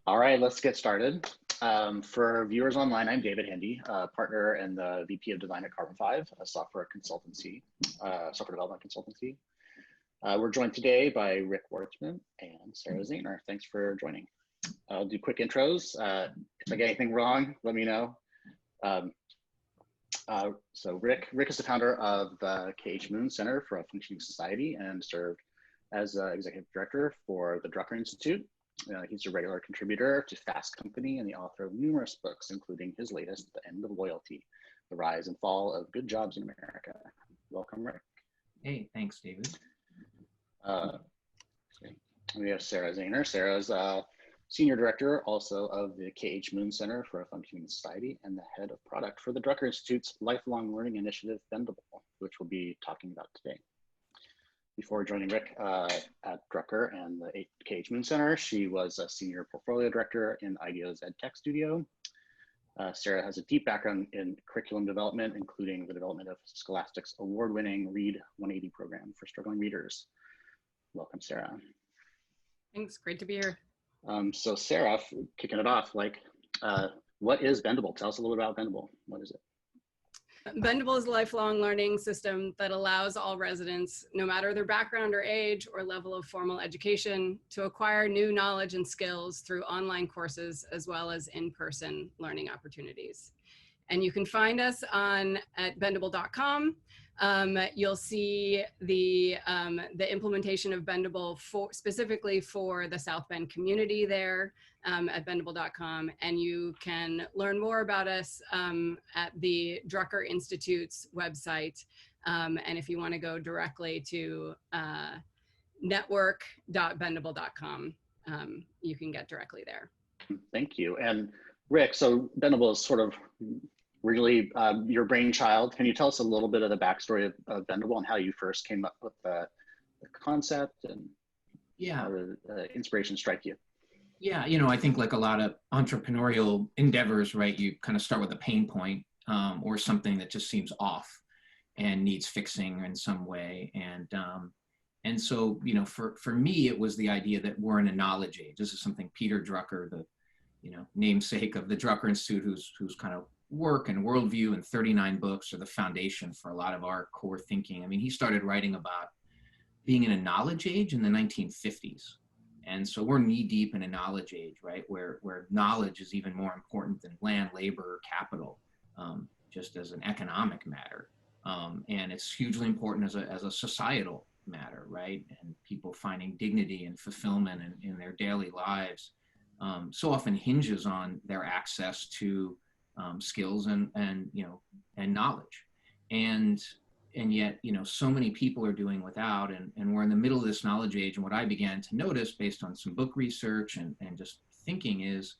All right, let's get started. For viewers online, I'm David Hindy, partner and the VP of Design at Carbon 5, a software consultancy, software development consultancy. We're joined today by Rick Wartzman and Sarah Zaner. Thanks for joining. I'll do quick intros. If I get anything wrong, let me know. So Rick is the founder of the KH Moon Center for a Functioning Society and served as executive director for the Drucker Institute. He's a regular contributor to Fast Company and the author of numerous books, including his latest, The End of Loyalty, The Rise and Fall of Good Jobs in America. Welcome, Rick. Hey, thanks, David. We have Sarah Zaner. Sarah's Senior Director also of the KH Moon Center for a Functioning Society and the head of product for the Drucker Institute's lifelong learning initiative, Bendable, which we'll be talking about today. Before joining Rick at Drucker and the KH Moon Center, she was a senior portfolio director in IDEO's EdTech Studio. Sarah has a deep background in curriculum development, including the development of Scholastic's award-winning Read 180 program for struggling readers. Welcome, Sarah. Thanks, great to be here. So Sarah, kicking it off, what is Bendable? Tell us a little bit about Bendable. What is it? Bendable is a lifelong learning system that allows all residents, no matter their background or age or level of formal education, to acquire new knowledge and skills through online courses as well as in-person learning opportunities. And you can find us at bendable.com. You'll see the implementation of Bendable specifically for the South Bend community there at bendable.com. And you can learn more about us at the Drucker Institute's website. And if you want to go directly to network.bendable.com, you can get directly there. Thank you. And Rick, so Bendable is sort of really your brainchild. Can you tell us a little bit of the backstory of Bendable and how you first came up with the concept and how the inspiration strike you? Yeah, I think like a lot of entrepreneurial endeavors, right, you kind of start with a pain point or something that just seems off and needs fixing in some way. And so, for me, it was the idea that we're in a knowledge age. This is something Peter Drucker, the namesake of the Drucker Institute, who's kind of work and worldview and 39 books are the foundation for a lot of our core thinking. I mean, he started writing about being in a knowledge age in the 1950s. And so we're knee deep in a knowledge age, right? Where knowledge is even more important than land, labor, capital, just as an economic matter. And it's hugely important as a societal matter, right? And people finding dignity and fulfillment in their daily lives so often hinges on their access to skills and knowledge. And yet, so many people are doing without, and we're in the middle of this knowledge age. And what I began to notice based on some book research and just thinking is,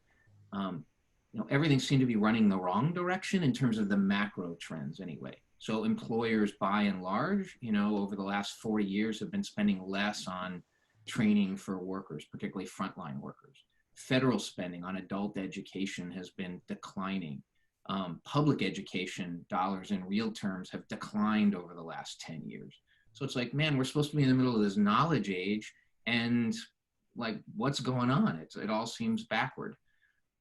everything seemed to be running the wrong direction in terms of the macro trends anyway. So employers by and large, over the last 40 years have been spending less on training for workers, particularly frontline workers. Federal spending on adult education has been declining. Public education dollars in real terms have declined over the last 10 years. So it's like, man, we're supposed to be in the middle of this knowledge age, and like, what's going on? It all seems backward.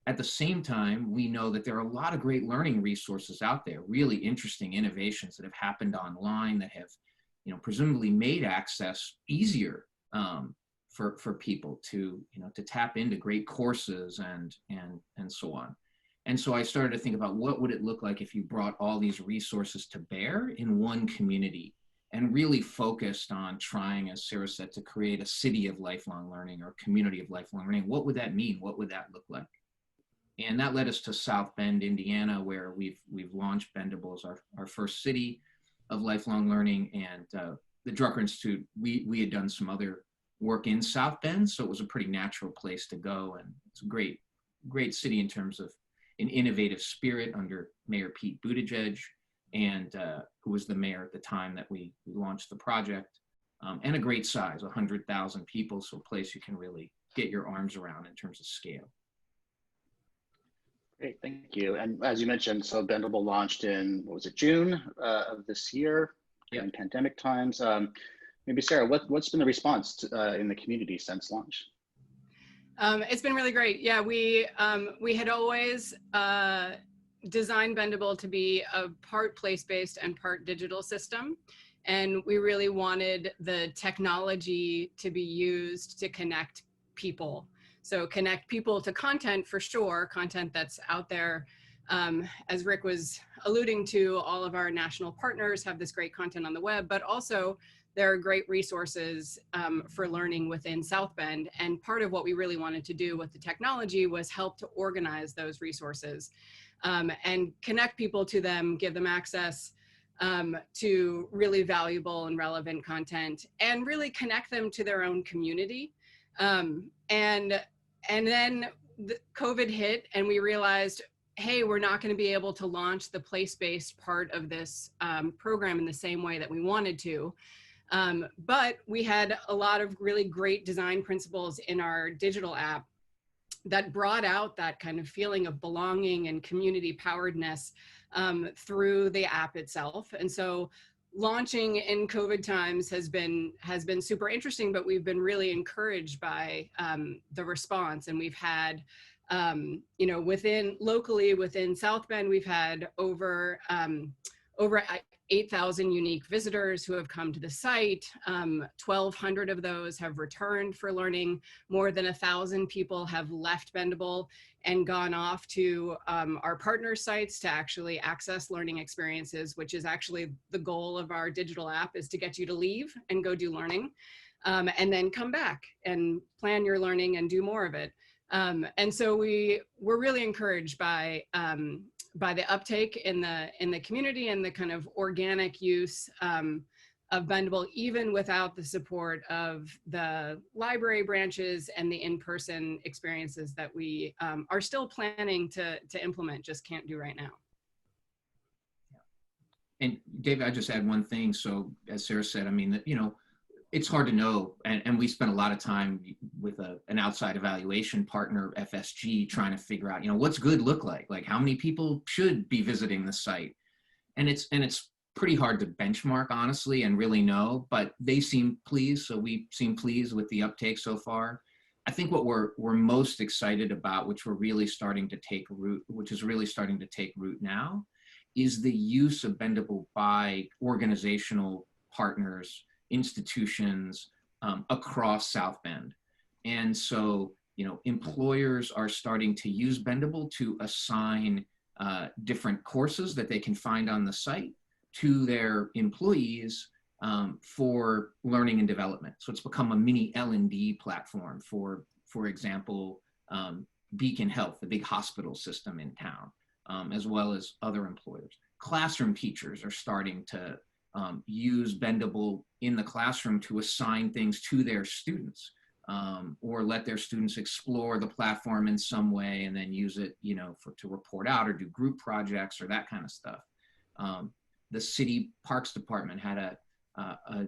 At the same time, we know that there are a lot of great learning resources out there, really interesting innovations that have happened online that have, presumably made access easier for people to tap into great courses and so on. And so I started to think about what would it look like if you brought all these resources to bear in one community and really focused on trying, as Sarah said, to create a city of lifelong learning or community of lifelong learning. What would that mean? What would that look like? And that led us to South Bend, Indiana, where we've launched Bendable as our first city of lifelong learning. And the Drucker Institute, we had done some other work in South Bend, so it was a pretty natural place to go. And it's a great city in terms of an innovative spirit under Mayor Pete Buttigieg, and who was the mayor at the time that we launched the project, and a great size, 100,000 people, so a place you can really get your arms around in terms of scale. Great, thank you. And as you mentioned, so Bendable launched in, what was it, June of this year, in pandemic times. Maybe Sarah, what's been the response in the community since launch? It's been really great. Yeah, we had always designed Bendable to be a part place-based and part digital system. And we really wanted the technology to be used to connect people. So connect people to content for sure, content that's out there. As Rick was alluding to, all of our national partners have this great content on the web, but also there are great resources for learning within South Bend. And part of what we really wanted to do with the technology was help to organize those resources and connect people to them, give them access to really valuable and relevant content, and really connect them to their own community. And then COVID hit, and we realized, hey, we're not going to be able to launch the place-based part of this program in the same way that we wanted to. But we had a lot of really great design principles in our digital app that brought out that kind of feeling of belonging and community poweredness through the app itself. And so launching in COVID times has been super interesting, but we've been really encouraged by the response. And we've had, locally within South Bend, we've had over 8,000 unique visitors who have come to the site. 1,200 of those have returned for learning. More than 1,000 people have left Bendable and gone off to our partner sites to actually access learning experiences, which is actually the goal of our digital app, is to get you to leave and go do learning, and then come back and plan your learning and do more of it. And so we're really encouraged by the uptake in the community and the kind of organic use of Bendable, even without the support of the library branches and the in-person experiences that we are still planning to implement, just can't do right now. And David, I just add one thing. So as Sarah said, I mean, it's hard to know, and we spent a lot of time with an outside evaluation partner, FSG, trying to figure out, what's good look like how many people should be visiting the site, and it's pretty hard to benchmark, honestly, and really know. But they seem pleased, so we seem pleased with the uptake so far. I think what we're most excited about, which is really starting to take root now, is the use of Bendable by organizational partners, institutions across South Bend. And so, employers are starting to use Bendable to assign different courses that they can find on the site to their employees for learning and development. So it's become a mini L&D platform for example, Beacon Health, the big hospital system in town, as well as other employers. Classroom teachers are starting to use Bendable in the classroom to assign things to their students, or let their students explore the platform in some way and then use it, to report out or do group projects or that kind of stuff. The city parks department had a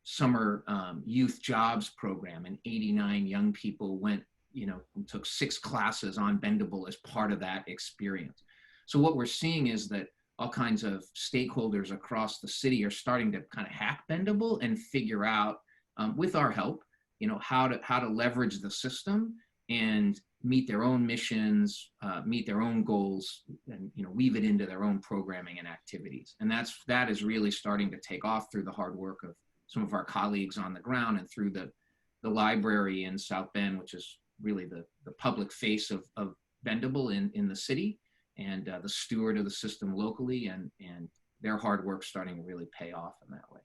summer youth jobs program, and 89 young people went, and took 6 classes on Bendable as part of that experience. So what we're seeing is that all kinds of stakeholders across the city are starting to kind of hack Bendable and figure out, with our help, how to leverage the system and meet their own missions, meet their own goals, and weave it into their own programming and activities. And that is really starting to take off through the hard work of some of our colleagues on the ground, and through the library in South Bend, which is really the public face of Bendable in the city, and the steward of the system locally, and their hard work starting to really pay off in that way.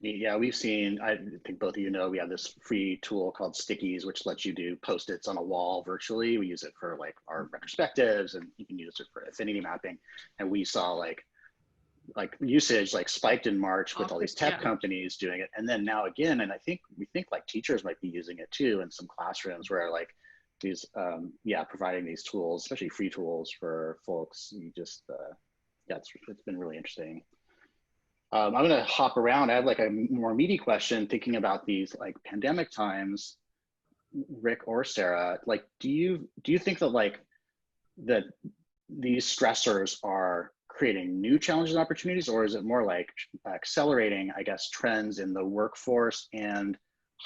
Yeah, we've seen, I think both of you know, we have this free tool called Stickies, which lets you do Post-its on a wall virtually. We use it for like our retrospectives, and you can use it for affinity mapping. And we saw like usage spiked in March with all these tech companies doing it. And then now again, and we think like teachers might be using it too in some classrooms, where like these, providing these tools, especially free tools for folks. It's been really interesting. I'm going to hop around. I have like a more meaty question, thinking about these like pandemic times. Rick or Sarah, do you think that that these stressors are creating new challenges and opportunities, or is it more like accelerating, I guess, trends in the workforce and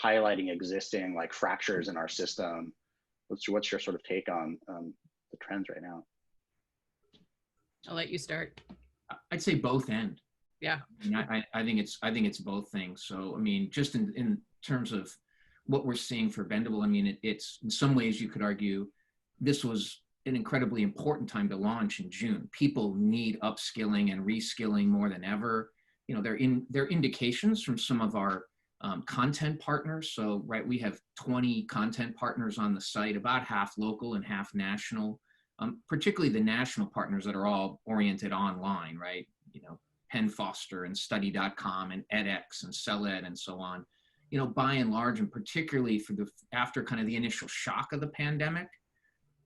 highlighting existing like fractures in our system. What's your sort of take on the trends right now? I'll let you start. I'd say both end. Yeah. And I think it's both things. So, I mean, just in terms of what we're seeing for Bendable, I mean, it's in some ways you could argue this was an incredibly important time to launch in June. People need upskilling and reskilling more than ever. You know, there are indications from some of our content partners. So, right, we have 20 content partners on the site, about half local and half national. Particularly the national partners that are all oriented online, right? You know, Penn Foster and Study.com and edX and CellEd and so on. You know, by and large, and particularly after kind of the initial shock of the pandemic,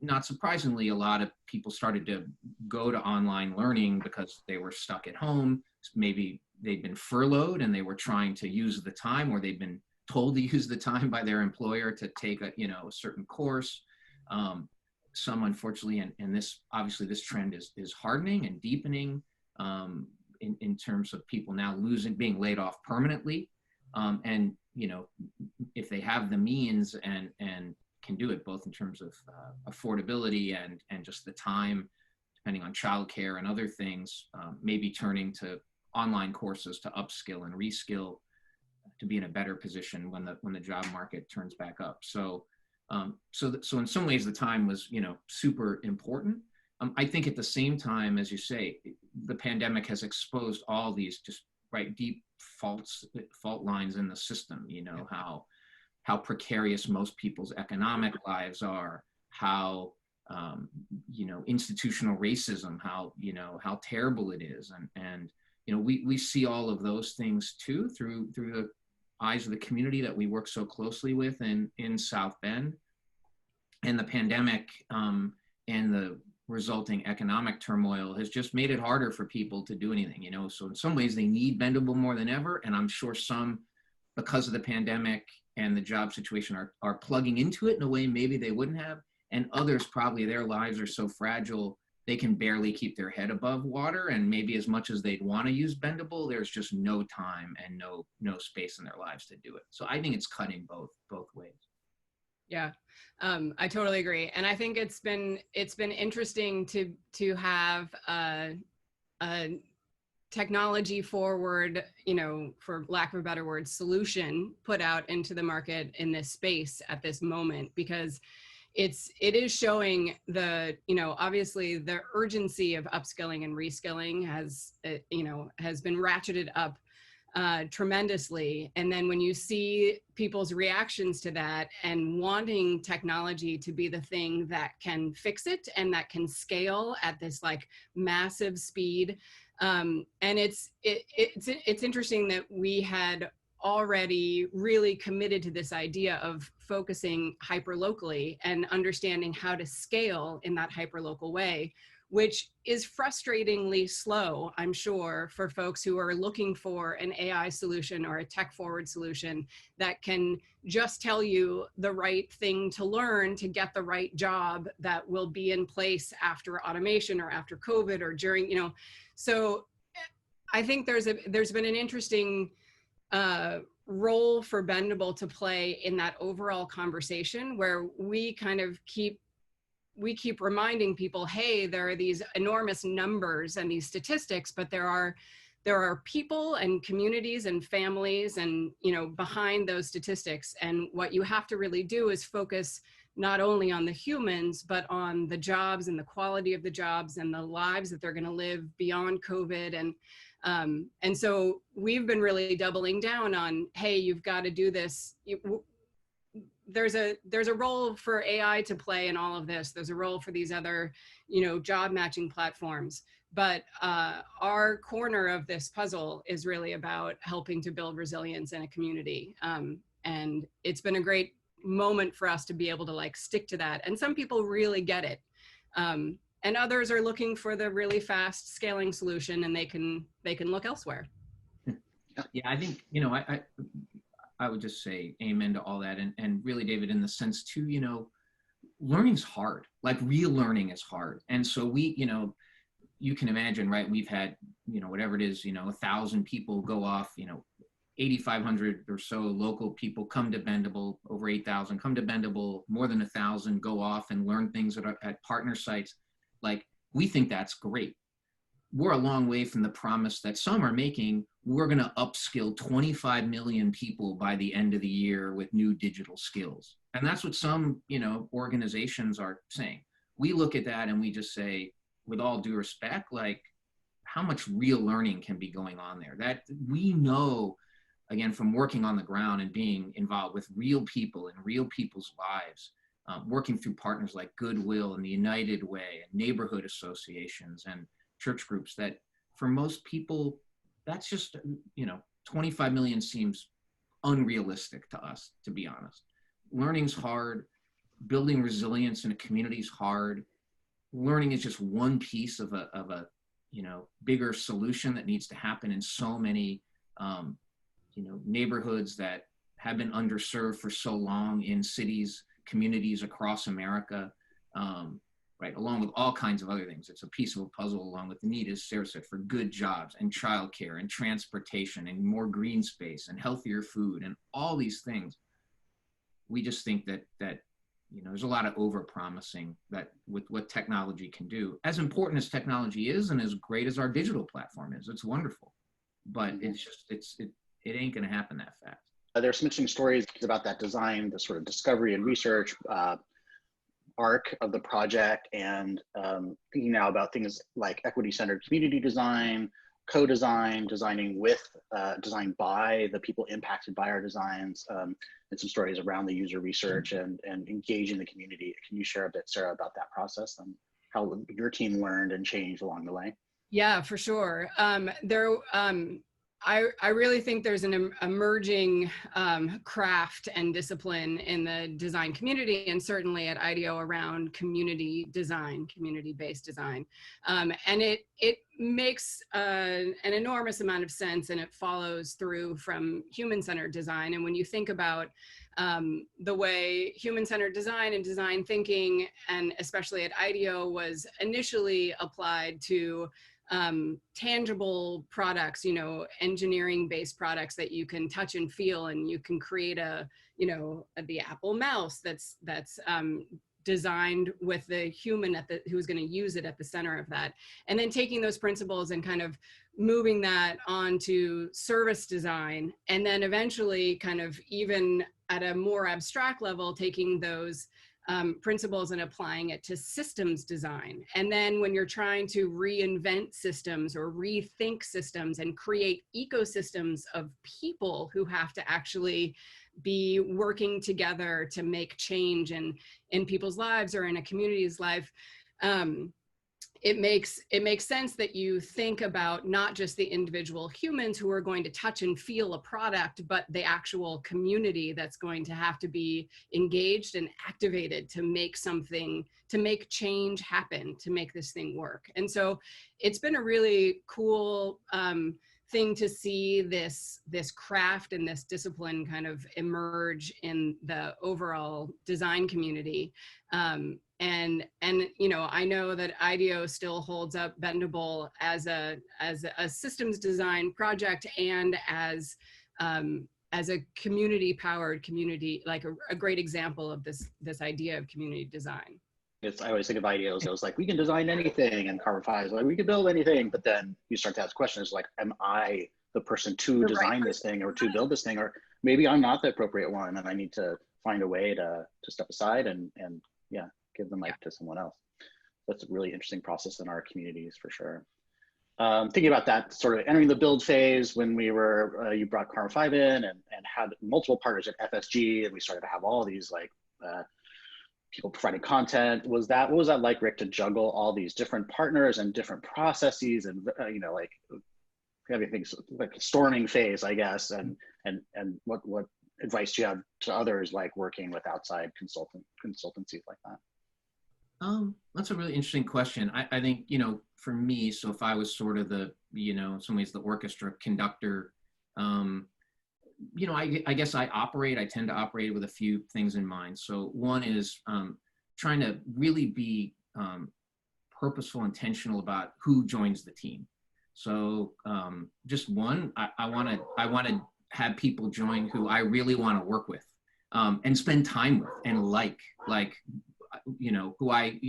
not surprisingly, a lot of people started to go to online learning because they were stuck at home. Maybe they'd been furloughed and they were trying to use the time, or they'd been told to use the time by their employer to take a certain course. Some, unfortunately, and this obviously this trend is hardening and deepening in terms of people now being laid off permanently, and you know, if they have the means and can do it, both in terms of affordability and just the time, depending on childcare and other things, maybe turning to online courses to upskill and reskill to be in a better position when the job market turns back up. So in some ways the time was, you know, super important. I think at the same time, as you say, the pandemic has exposed all these just deep fault lines in the system. You know, how precarious most people's economic lives are, how you know, institutional racism, how terrible it is, and you know, we see all of those things too through the eyes of the community that we work so closely with in South Bend. And the pandemic and the resulting economic turmoil has just made it harder for people to do anything, you know. So in some ways they need Bendable more than ever. And I'm sure some, because of the pandemic and the job situation, are plugging into it in a way maybe they wouldn't have. And others, probably their lives are so fragile, they can barely keep their head above water. And maybe as much as they'd want to use Bendable, there's just no time and no space in their lives to do it. So I think it's cutting both ways. Yeah, I totally agree. And I think it's been interesting to have a technology forward, you know, for lack of a better word, solution put out into the market in this space at this moment, because it is showing the, you know, obviously the urgency of upskilling and reskilling has been ratcheted up tremendously. And then when you see people's reactions to that and wanting technology to be the thing that can fix it and that can scale at this like massive speed, and it's interesting that we had already really committed to this idea of focusing hyperlocally and understanding how to scale in that hyperlocal way, which is frustratingly slow, I'm sure, for folks who are looking for an AI solution or a tech-forward solution that can just tell you the right thing to learn to get the right job that will be in place after automation or after COVID or during, you know. So I think there's been an interesting role for Bendable to play in that overall conversation, where we kind of keep reminding people, hey, there are these enormous numbers and these statistics, but there are people and communities and families and, you know, behind those statistics. And what you have to really do is focus not only on the humans, but on the jobs and the quality of the jobs and the lives that they're going to live beyond COVID. And so we've been really doubling down on, hey, you've got to do this. There's a role for AI to play in all of this. There's a role for these other, you know, job matching platforms. But our corner of this puzzle is really about helping to build resilience in a community. And it's been a great moment for us to be able to like stick to that. And some people really get it. And others are looking for the really fast scaling solution, and they can look elsewhere. Yeah, I think, you know, I would just say amen to all that. And really, David, in the sense too, you know, learning's hard, like real learning is hard. And so we, you know, you can imagine, right? We've had, you know, whatever it is, you know, 1,000 people go off, you know, 8,500 or so local people come to Bendable, over 8,000 come to Bendable, more than 1,000 go off and learn things at partner sites. Like, we think that's great. We're a long way from the promise that some are making. We're going to upskill 25 million people by the end of the year with new digital skills. And that's what some, organizations are saying. We look at that and we just say, with all due respect, like, how much real learning can be going on there? That we know, again, from working on the ground and being involved with real people and real people's lives, working through partners like Goodwill and the United Way and neighborhood associations and church groups, that for most people, that's just, 25 million seems unrealistic to us, to be honest. Learning's hard. Building resilience in a community is hard. Learning is just one piece of a bigger solution that needs to happen in so many, neighborhoods that have been underserved for so long in cities, communities across America, right? Along with all kinds of other things. It's a piece of a puzzle, along with the need, as Sarah said, for good jobs and childcare and transportation and more green space and healthier food and all these things. We just think that there's a lot of over-promising that with what technology can do. As important as technology is, and as great as our digital platform is, it's wonderful. But it's just it ain't going to happen that fast. There's some interesting stories about that design, the sort of discovery and research arc of the project, and thinking now about things like equity-centered community design, co-design, designing with, designed by the people impacted by our designs, and some stories around the user research and engaging the community. Can you share a bit, Sarah, about that process and how your team learned and changed along the way? Yeah, for sure. I really think there's an emerging craft and discipline in the design community, and certainly at IDEO, around community design, community-based design. And it makes an enormous amount of sense, and it follows through from human-centered design. And when you think about the way human-centered design and design thinking, and especially at IDEO, was initially applied to tangible products, engineering-based products that you can touch and feel, and you can create the Apple mouse that's designed with the human who's going to use it at the center of that, and then taking those principles and kind of moving that onto service design, and then eventually kind of even at a more abstract level, taking those principles and applying it to systems design. And then when you're trying to reinvent systems or rethink systems and create ecosystems of people who have to actually be working together to make change in people's lives or in a community's life, it makes sense that you think about not just the individual humans who are going to touch and feel a product, but the actual community that's going to have to be engaged and activated to make change happen, to make this thing work. And so it's been a really cool thing to see this craft and this discipline kind of emerge in the overall design community. And I know that IDEO still holds up Bendable as a systems design project, and as a community-powered community, like a great example of this idea of community design. I always think of IDEOs, it was like, we can design anything, and Carver 5 is like, we can build anything. But then you start to ask questions like, am I the person to design this thing or to build this thing? Or maybe I'm not the appropriate one, and I need to find a way to step aside and give the mic to someone else. That's a really interesting process in our communities, for sure. Thinking about that, sort of entering the build phase, when we were, you brought Carver 5 in and had multiple partners at FSG, and we started to have all these people providing content. What was that like, Rick, to juggle all these different partners and different processes, and having things like a storming phase, I guess, and what advice do you have to others, like working with outside consultancies like that? That's a really interesting question. I think, for me, so if I was sort of the, in some ways the orchestra conductor, I guess I tend to operate with a few things in mind. So one is trying to really be purposeful, intentional about who joins the team. So just one, I want to have people join who I really want to work with, and spend time with, and who I,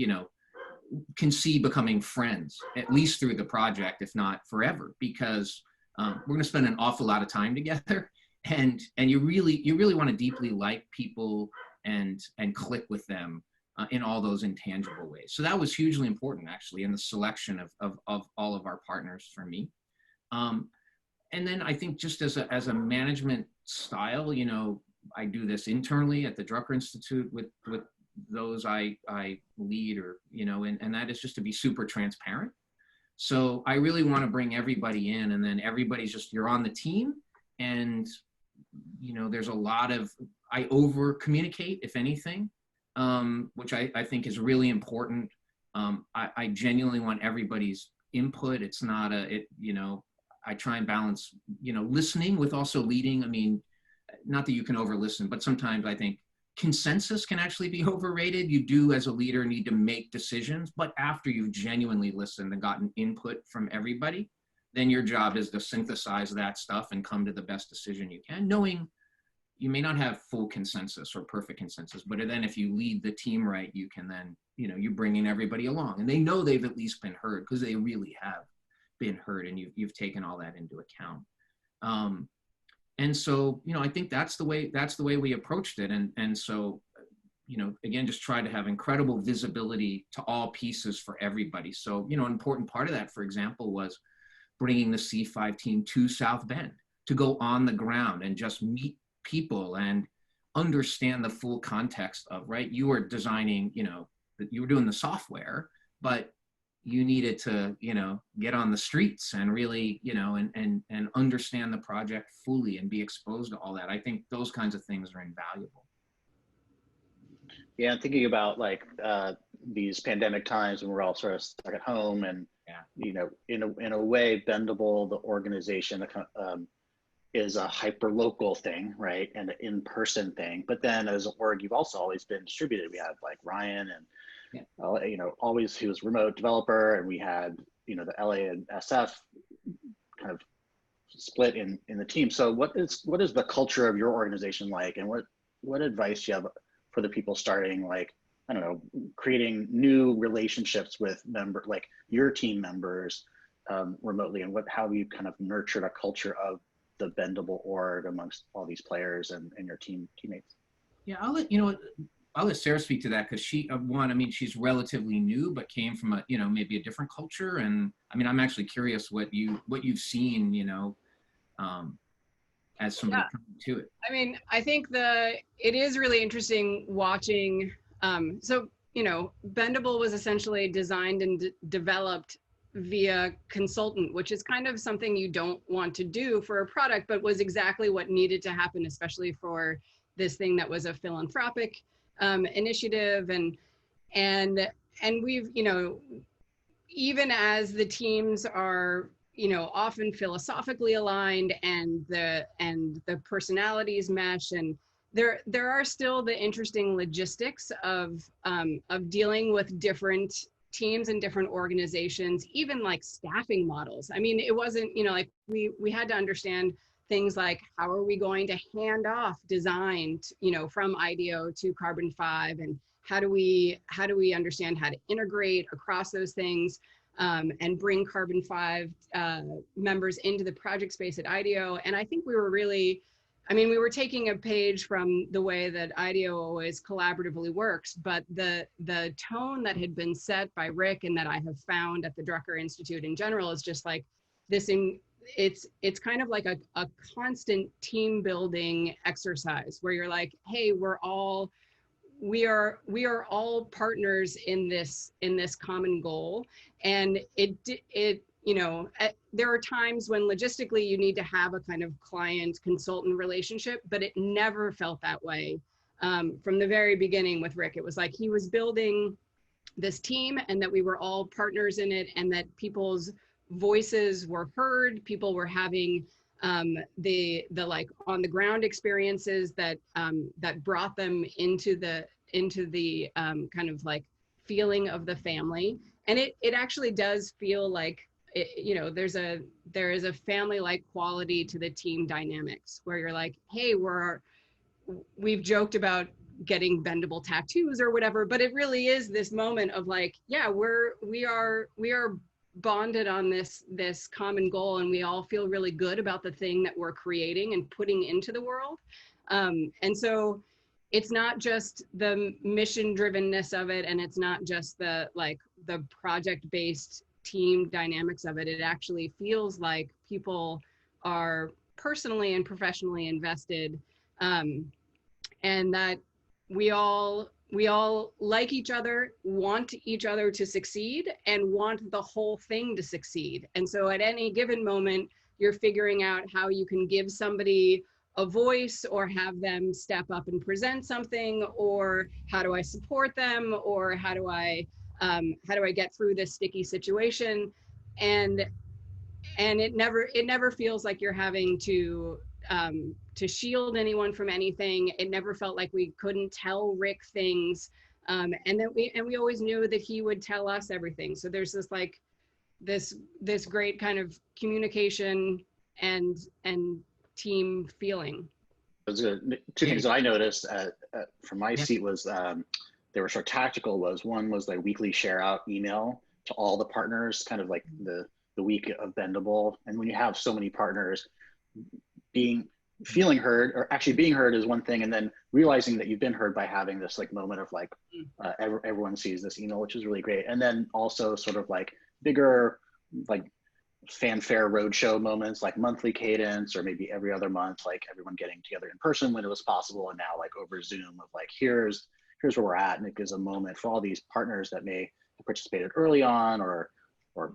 can see becoming friends, at least through the project, if not forever, because we're going to spend an awful lot of time together, and you really want to deeply like people and click with them in all those intangible ways. So that was hugely important, actually, in the selection of all of our partners for me. And then I think just as a management style, I do this internally at the Drucker Institute with those I lead, or, and that is just to be super transparent. So I really want to bring everybody in, and then you're on the team, and, there's a lot of, I over communicate, if anything, which I think is really important. I genuinely want everybody's input. It's not I try and balance, listening with also leading. I mean, not that you can over listen, but sometimes I think consensus can actually be overrated. You do, as a leader, need to make decisions, but after you've genuinely listened and gotten input from everybody, then your job is to synthesize that stuff and come to the best decision you can, knowing you may not have full consensus or perfect consensus, but then if you lead the team right, you can then, you bring in everybody along, and they know they've at least been heard, because they really have been heard, and you've taken all that into account. And so, I think that's the way we approached it. And so, again, just try to have incredible visibility to all pieces for everybody. So, an important part of that, for example, was bringing the C5 team to South Bend to go on the ground and just meet people and understand the full context of, right? You were designing, you were doing the software, but you needed to, get on the streets and really, and understand the project fully and be exposed to all that. I think those kinds of things are invaluable. Yeah, I'm thinking about these pandemic times when we're all sort of stuck at home, and in a way, Bendable, the organization, is a hyper-local thing, right, and an in-person thing. But then as an org, you've also always been distributed. We had Ryan and always, he was remote developer, and we had the LA and SF kind of split in the team. So what is the culture of your organization like, and what advice do you have for the people starting, creating new relationships with your team members remotely, and how you kind of nurtured a culture of the Bendable org amongst all these players and your teammates? Yeah, I'll let Sarah speak to that, because she's relatively new, but came from maybe a different culture. And I'm actually curious what you've seen, as somebody coming to it. I think it is really interesting watching. Bendable was essentially designed and developed via consultant, which is kind of something you don't want to do for a product, but was exactly what needed to happen, especially for this thing that was a philanthropic initiative. And we've, even as the teams are, often philosophically aligned, and the personalities mesh, and there are still the interesting logistics of dealing with different teams and different organizations, even staffing models. It wasn't, we had to understand things like, how are we going to hand off design, from IDEO to Carbon 5, and how do we understand how to integrate across those things, and bring Carbon 5 members into the project space at IDEO. And I think we were really, we were taking a page from the way that IDEO always collaboratively works, but the tone that had been set by Rick, and that I have found at the Drucker Institute in general, is just this. It's kind of like a constant team building exercise, where you're like, hey, we are all partners in this common goal. And there are times when logistically you need to have a kind of client consultant relationship, but it never felt that way from the very beginning with Rick. It was like he was building this team, and that we were all partners in it, and that people's voices were heard. People were having the on the ground experiences that brought them into the kind of feeling of the family. And it actually does feel like there is a family-like quality to the team dynamics where you're like, hey, we've joked about getting bendable tattoos or whatever, but it really is this moment of like, yeah, we are bonded on this common goal, and we all feel really good about the thing that we're creating and putting into the world. And so it's not just the mission drivenness of it, and it's not just the project-based team dynamics of it. It actually feels like people are personally and professionally invested, and that we all like each other, want each other to succeed, and want the whole thing to succeed. And so at any given moment, you're figuring out how you can give somebody a voice, or have them step up and present something, or how do I support them, or how do I get through this sticky situation. And it never feels like you're having to shield anyone from anything. It never felt like we couldn't tell Rick things, and we always knew that he would tell us everything. So there's this great kind of communication and team feeling. Those are two things that I noticed from my seat was they were sort of tactical. One was the weekly share out email to all the partners, kind of like the week of Bendable. And when you have so many partners, feeling heard, or actually being heard, is one thing, and then realizing that you've been heard by having this like moment of like everyone sees this email, which is really great. And then also sort of like bigger like fanfare roadshow moments, like monthly cadence, or maybe every other month, like everyone getting together in person when it was possible, and now like over Zoom of like, here's where we're at. And it gives a moment for all these partners that may have participated early on or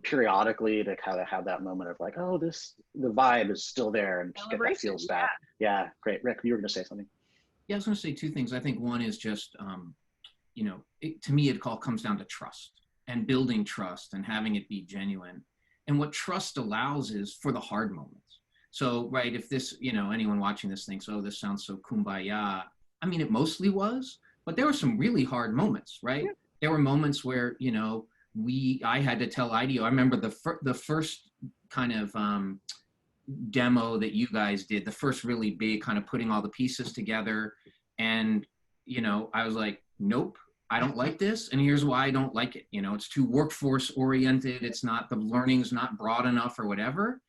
periodically to kind of have that moment of like, oh, the vibe is still there, and just get that feel back. Yeah, great. Rick, you were gonna say something. Yeah, I was gonna say two things. I think one is just, to me, it all comes down to trust and building trust and having it be genuine. And what trust allows is for the hard moments. So, right, if this, anyone watching this thinks, oh, this sounds so kumbaya. I mean, it mostly was, but there were some really hard moments, right? Yeah. There were moments where, I had to tell IDEO. I remember the first kind of demo that you guys did, the first really big kind of putting all the pieces together. And, I was like, nope, I don't like this. And here's why I don't like it. It's too workforce oriented. It's not, the learning's not broad enough or whatever.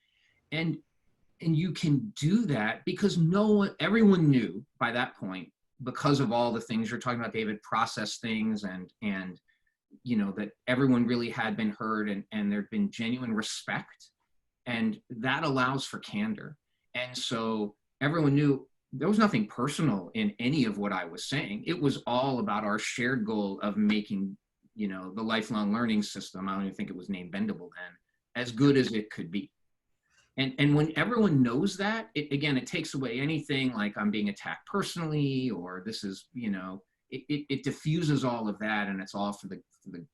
And you can do that because everyone knew by that point, because of all the things you're talking about, David, process things and that everyone really had been heard, and there'd been genuine respect, and that allows for candor. And so everyone knew there was nothing personal in any of what I was saying. It was all about our shared goal of making, the lifelong learning system, I don't even think it was named Bendable then, as good as it could be. And when everyone knows that, it takes away anything like I'm being attacked personally, or this is, it diffuses all of that, and it's all for the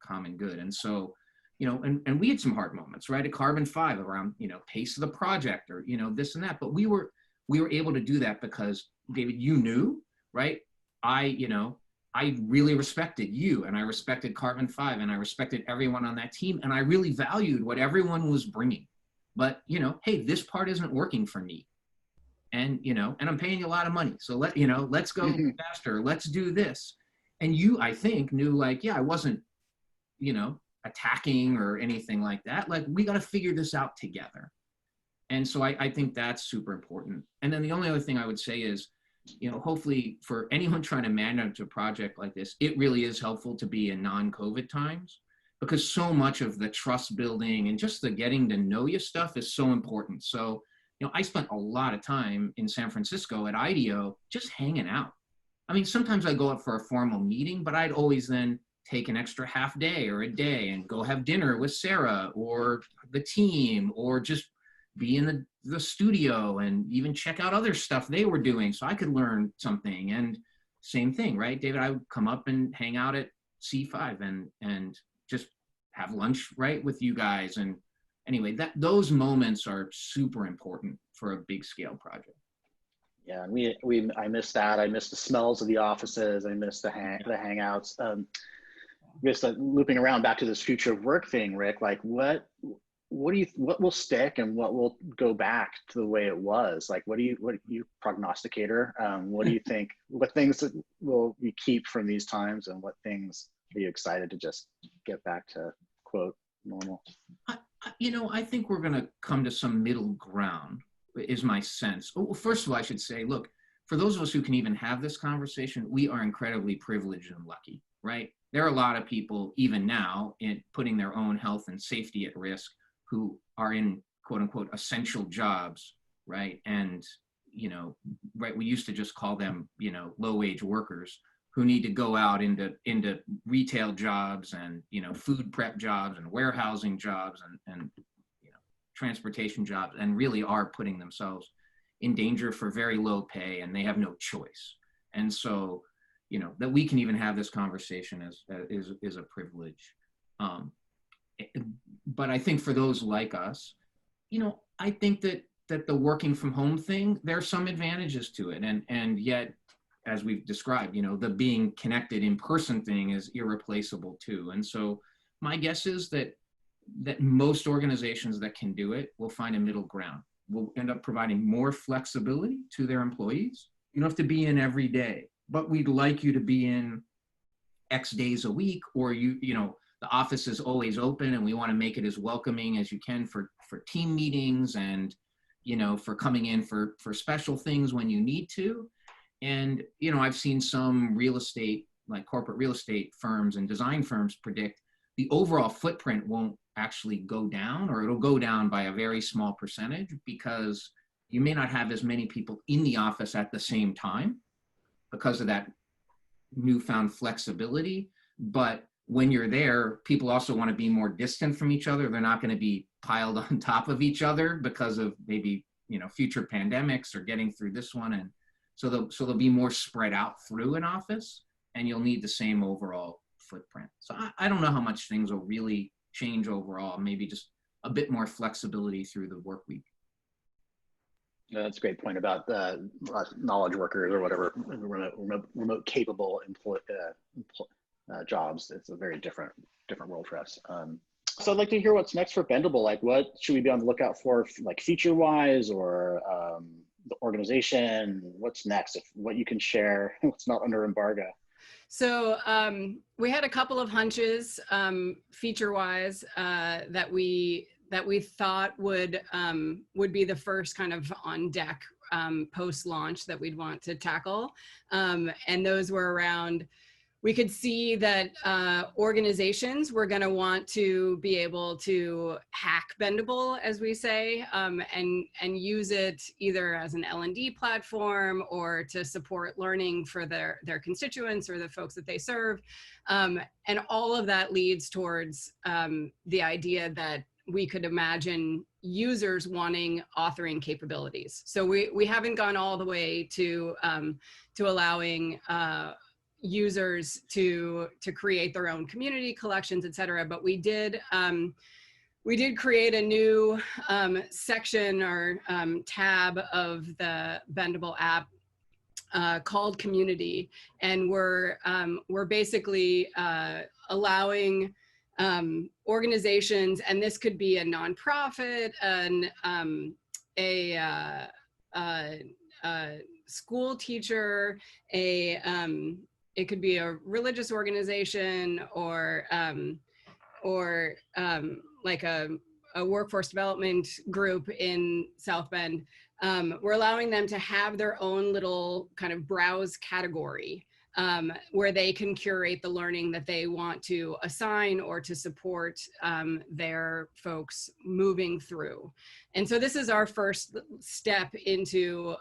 common good. And so, and we had some hard moments, right? At Carbon 5 around, pace of the project, or, this and that, but we were able to do that because, David, you knew, right? I really respected you, and I respected Carbon 5, and I respected everyone on that team, and I really valued what everyone was bringing. But, hey, this part isn't working for me. And, and I'm paying you a lot of money. So let's go faster. Let's do this. And you, I think, knew like, yeah, I wasn't, attacking or anything like that. Like, we got to figure this out together. And so I think that's super important. And then the only other thing I would say is, hopefully for anyone trying to manage a project like this, it really is helpful to be in non-COVID times, because so much of the trust building and just the getting to know you stuff is so important. So, I spent a lot of time in San Francisco at IDEO just hanging out. I mean, sometimes I go up for a formal meeting, but I'd always then take an extra half day or a day and go have dinner with Sarah or the team, or just be in the studio and even check out other stuff they were doing so I could learn something. And same thing, right, David? I would come up and hang out at C5 and just have lunch, right, with you guys. And anyway, those moments are super important for a big scale project. Yeah, and I miss that. I miss the smells of the offices. I miss the hangouts. Just looping around back to this future of work thing, Rick. Like, what what will stick and what will go back to the way it was? Like, what you prognosticator? What do you think? What things will we keep from these times, and what things are you excited to just get back to quote normal? I think we're going to come to some middle ground, is my sense. Well, first of all, I should say, look, for those of us who can even have this conversation, we are incredibly privileged and lucky, right? There are a lot of people, even now, in putting their own health and safety at risk, who are in quote unquote essential jobs, right? And, right, we used to just call them, low wage workers who need to go out into retail jobs and, food prep jobs and warehousing jobs and transportation jobs, and really are putting themselves in danger for very low pay, and they have no choice. And so, that we can even have this conversation is a privilege. But I think for those like us, I think that the working from home thing, there are some advantages to it. And yet, as we've described, the being connected in person thing is irreplaceable too. And so my guess is that most organizations that can do it will find a middle ground. Will end up providing more flexibility to their employees. You don't have to be in every day, but we'd like you to be in X days a week, or the office is always open, and we want to make it as welcoming as you can for team meetings and, for coming in for special things when you need to. And, I've seen some real estate, like corporate real estate firms and design firms predict the overall footprint won't actually go down, or it'll go down by a very small percentage, because you may not have as many people in the office at the same time because of that newfound flexibility. But when you're there, people also want to be more distant from each other. They're not going to be piled on top of each other because of maybe, future pandemics or getting through this one. And so they'll be more spread out through an office, and you'll need the same overall footprint. So I don't know how much things will really change overall, maybe just a bit more flexibility through the work week. Yeah, that's a great point about the knowledge workers or whatever, remote capable jobs. It's a very different world for us. So I'd like to hear what's next for Bendable. Like, what should we be on the lookout for, like feature wise, or the organization? What's next? What you can share, what's not under embargo. So we had a couple of hunches feature-wise that we thought would be the first kind of on deck post-launch that we'd want to tackle, and those were around. We could see that organizations were going to want to be able to hack Bendable, as we say, and use it either as an L&D platform or to support learning for their constituents or the folks that they serve. And all of that leads towards the idea that we could imagine users wanting authoring capabilities. So we haven't gone all the way to allowing users to create their own community collections, et cetera. But we did create a new section or tab of the Bendable app called Community, and we're basically allowing organizations, and this could be a nonprofit, a school teacher, it could be a religious organization, or like a workforce development group in South Bend. We're allowing them to have their own little kind of browse category where they can curate the learning that they want to assign or to support their folks moving through. And so this is our first step into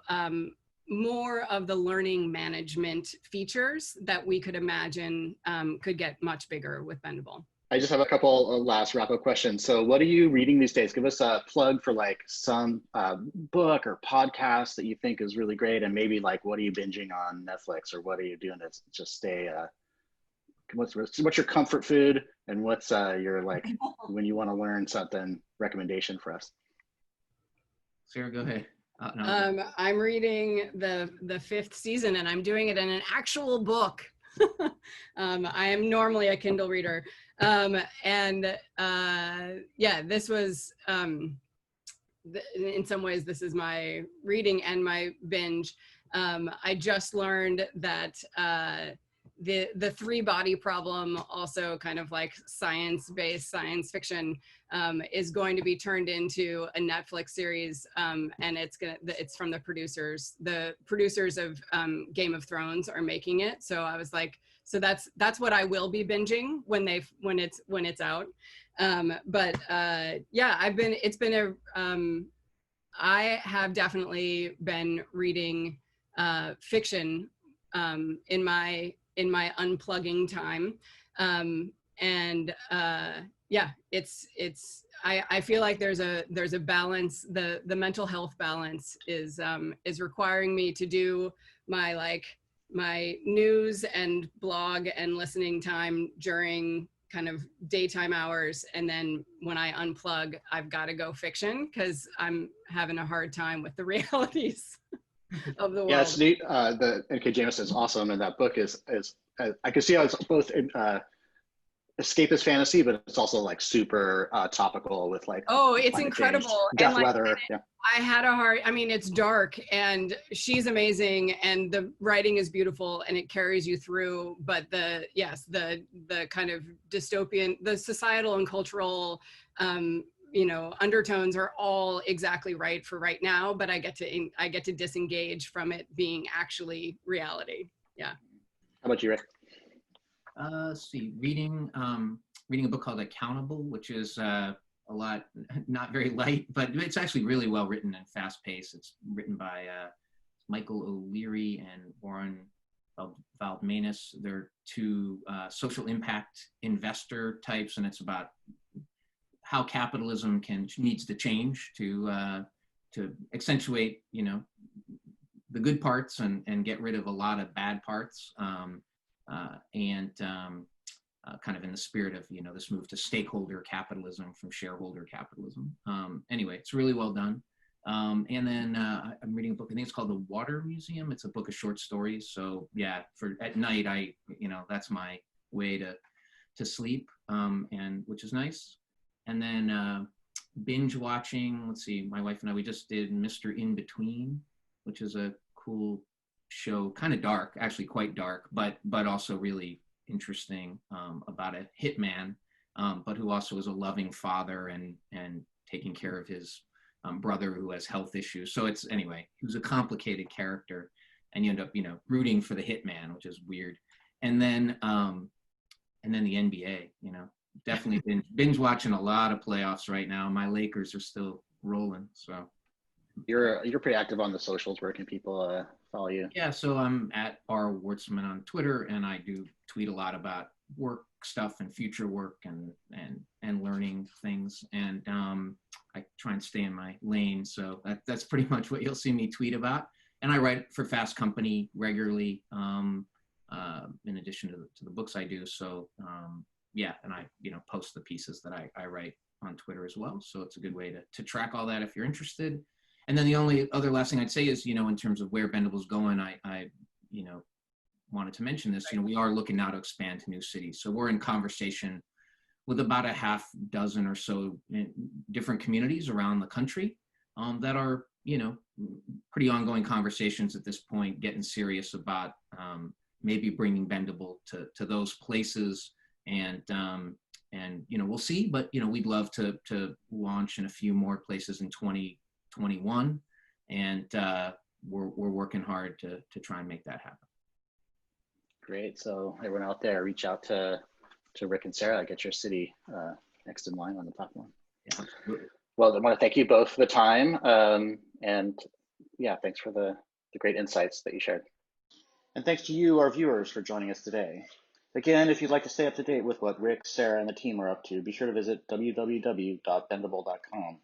more of the learning management features that we could imagine could get much bigger with Bendable. I just have a couple of last wrap-up questions. So what are you reading these days? Give us a plug for like some book or podcast that you think is really great, and maybe like what are you binging on Netflix, or what are you doing to just stay, what's your comfort food, and what's your like when you want to learn something recommendation for us? Sarah, go ahead. I'm reading the 5th season, and I'm doing it in an actual book. I am normally a Kindle reader. Yeah, this was, in some ways, this is my reading and my binge. I just learned that the three body problem, also kind of like science-based science fiction, is going to be turned into a Netflix series, and it's from the producers. The producers of Game of Thrones are making it. So I was like, so that's what I will be binging when it's out. Yeah, I have definitely been reading fiction in my unplugging time. Yeah, I feel like there's a balance. The mental health balance is requiring me to do my news and blog and listening time during kind of daytime hours, and then when I unplug, I've got to go fiction because I'm having a hard time with the realities of the world. Yeah, it's neat. The N.K. Jemisin is awesome, and that book is I can see how it's both escapist fantasy, but it's also like super topical with like, oh, it's incredible change, death, weather. Yeah. I had a hard, I mean, it's dark and she's amazing and the writing is beautiful and it carries you through, but the kind of dystopian, the societal and cultural undertones are all exactly right for right now, but I get to disengage from it being actually reality. Yeah. How about you, Rick? Let's see, reading a book called Accountable, which is a lot, not very light, but it's actually really well written and fast paced. It's written by Michael O'Leary and Warren Valdmanis. They're two social impact investor types, and it's about how capitalism needs to change to accentuate, the good parts and get rid of a lot of bad parts. Kind of in the spirit of, this move to stakeholder capitalism from shareholder capitalism. Anyway, it's really well done. And then I'm reading a book, I think it's called The Water Museum. It's a book of short stories. So yeah, at night, that's my way to sleep, and which is nice. And then binge watching, let's see, my wife and I, we just did Mr. In Between, which is a cool show, kind of dark, actually quite dark, but also really interesting, about a hitman, but who also is a loving father and taking care of his brother who has health issues. So it's, anyway, he was a complicated character, and you end up, rooting for the hitman, which is weird. And then the NBA, definitely been binge watching a lot of playoffs right now. My Lakers are still rolling, so. You're pretty active on the socials. Where can people follow you? Yeah, so I'm at R. Wartzman on Twitter, and I do tweet a lot about work stuff and future work and learning things. And I try and stay in my lane. So that's pretty much what you'll see me tweet about. And I write for Fast Company regularly, in addition to the books I do. So yeah, and I post the pieces that I write on Twitter as well. So it's a good way to track all that if you're interested. And then the only other last thing I'd say is, in terms of where Bendable's going, I wanted to mention this, we are looking now to expand to new cities. So we're in conversation with about a half dozen or so different communities around the country that are, pretty ongoing conversations at this point, getting serious about maybe bringing Bendable to those places. And we'll see, but, we'd love to launch in a few more places in 2021, and we're working hard to try and make that happen. Great. So everyone out there, reach out to Rick and Sarah, get your city next in line on the platform. Yeah, absolutely. Well, I want to thank you both for the time, and yeah, thanks for the great insights that you shared. And thanks to you, our viewers, for joining us today. Again, if you'd like to stay up to date with what Rick, Sarah, and the team are up to, be sure to visit www.bendable.com.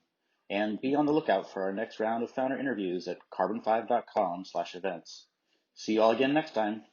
And be on the lookout for our next round of founder interviews at carbon5.com/events. See you all again next time.